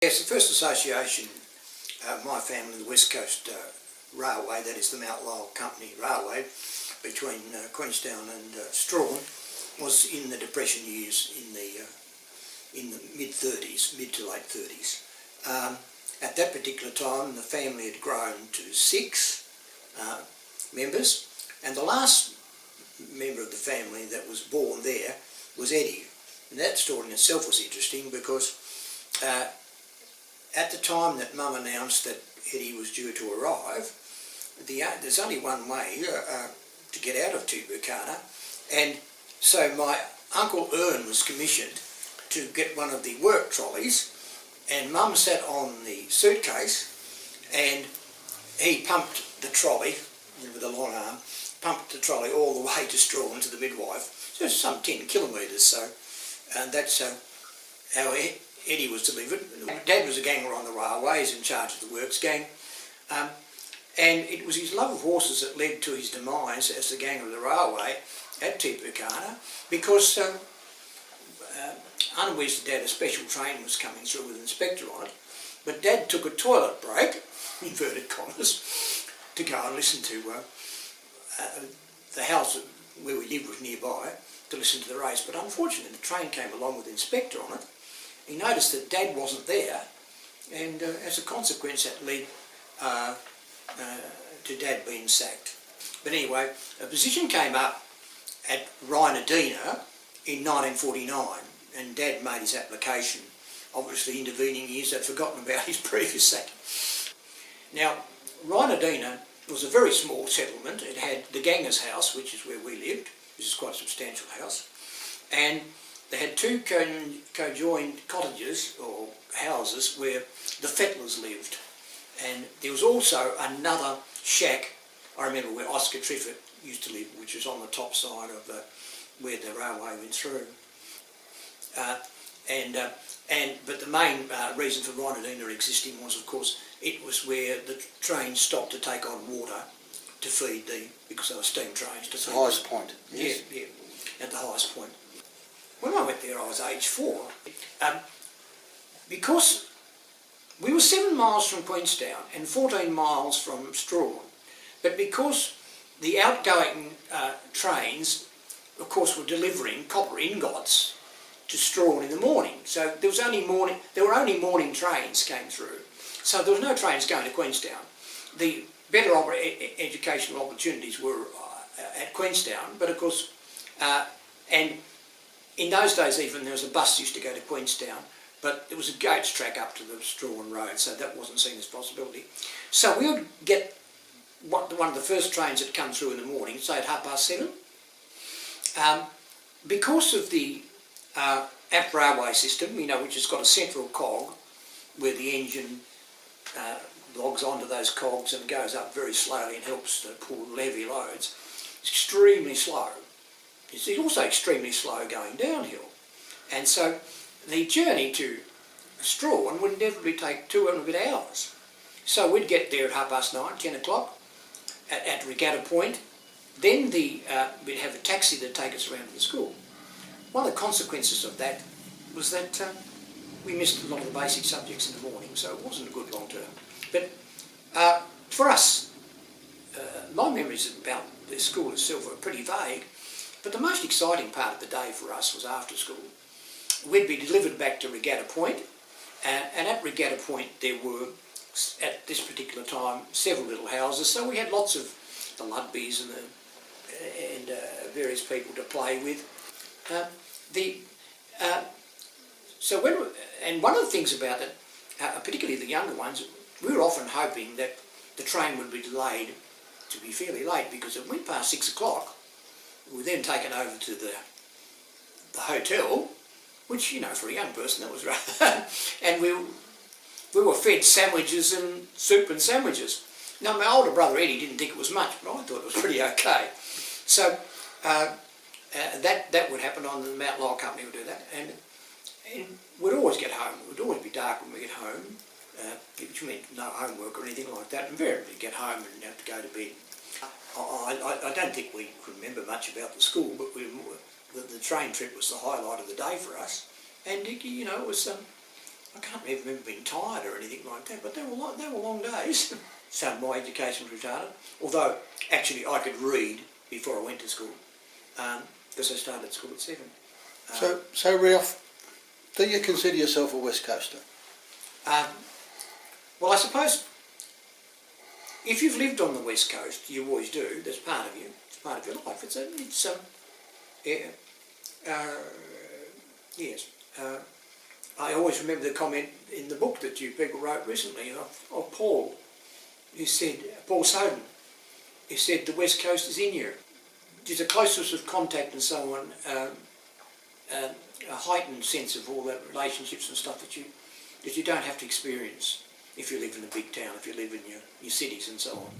Yes, the first association of my family, the West Coast Railway, that is the Mt Lyell Company Railway, between Queenstown and Strahan, was in the Depression years in the mid-30s, mid to late 30s. At that particular time, the family had grown to 6 members, and the last member of the family that was born there was Eddie. And that story in itself was interesting because at the time that Mum announced that Eddie was due to arrive, there's only one way to get out of Tubucana, and so my Uncle Ern was commissioned to get one of the work trolleys, and Mum sat on the suitcase and he pumped the trolley with a long arm, pumped the trolley all the way to Strahan to the midwife, so some 10 kilometres, so, and that's how Eddie was delivered. Dad was a ganger on the railways, in charge of the works gang, and it was his love of horses that led to his demise as the ganger of the railway at Tubucana, because unaware to Dad a special train was coming through with an inspector on it, but Dad took a toilet break, inverted commas, to go and listen to the house where we lived was nearby, to listen to the race. But unfortunately the train came along with the inspector on it. He noticed that Dad wasn't there, and as a consequence that led to Dad being sacked. But anyway, a position came up at Rinadeena in 1949, and Dad made his application. Obviously intervening years they'd forgotten about his previous sack. Now, Rinadeena was a very small settlement. It had the Ganger's house, which is where we lived, which is quite a substantial house, and they had 2 conjoined cottages or houses where the Fettlers lived, and there was also another shack, I remember, where Oscar Triffett used to live, which was on the top side of where the railway went through. But the main reason for Rinadeena existing was, of course, it was where the trains stopped to take on water to feed because they were steam trains. It's the highest point. Yes. Yeah, at the highest point. When I went there I was age 4. Because we were 7 miles from Queenstown and 14 miles from Strahan, but because the outgoing trains, of course, were delivering copper ingots to Strahan in the morning, so there were only morning trains came through, so there was no trains going to Queenstown. The better educational opportunities were at Queenstown, but of course, and in those days even there was a bus used to go to Queenstown, but there was a goats track up to the Strahan Road, so that wasn't seen as a possibility. So we would get one of the first trains that come through in the morning, say at 7:30. Because of the Abt Railway system, you know, which has got a central cog where the engine logs onto those cogs and goes up very slowly and helps to pull heavy loads, it's extremely slow. It's also extremely slow going downhill. And so the journey to Strahan would inevitably take 2 and a bit hours. So we'd get there at 9:30, 10 o'clock at Regatta Point. Then we'd have a taxi that'd take us around to the school. One of the consequences of that was that we missed a lot of the basic subjects in the morning, so it wasn't a good long term. But for us, my memories about the school itself were pretty vague, but the most exciting part of the day for us was after school. We'd be delivered back to Regatta Point, and at Regatta Point there were, at this particular time, several little houses, so we had lots of the Ludbys and various people to play with. And one of the things about it, particularly the younger ones, we were often hoping that the train would be delayed to be fairly late, because it went past 6 o'clock. We were then taken over to the hotel, which, you know, for a young person that was rather, and we were fed sandwiches and soup and sandwiches. Now my older brother Eddie didn't think it was much, but I thought it was pretty okay. So that would happen on the Mt Lyell Company would do that, and we'd always get home. It would always be dark when we get home, which meant no homework or anything like that. Invariably get home and have to go to bed. I don't think we could remember much about the school, but the train trip was the highlight of the day for us, and you know, it was I can't even remember being tired or anything like that, but they were long days. So my education was retarded, although actually I could read before I went to school, because I started school at 7. So Ralph, do you consider yourself a West Coaster? Well, I suppose if you've lived on the West Coast, you always do. That's part of you. It's part of your life. Yes. I always remember the comment in the book that you people wrote recently of Paul, who said, Paul Soden, who said the West Coast is in you. There's a closeness of contact and so on, a heightened sense of all the relationships and stuff that you don't have to experience if you live in a big town, if you live in your cities and so on.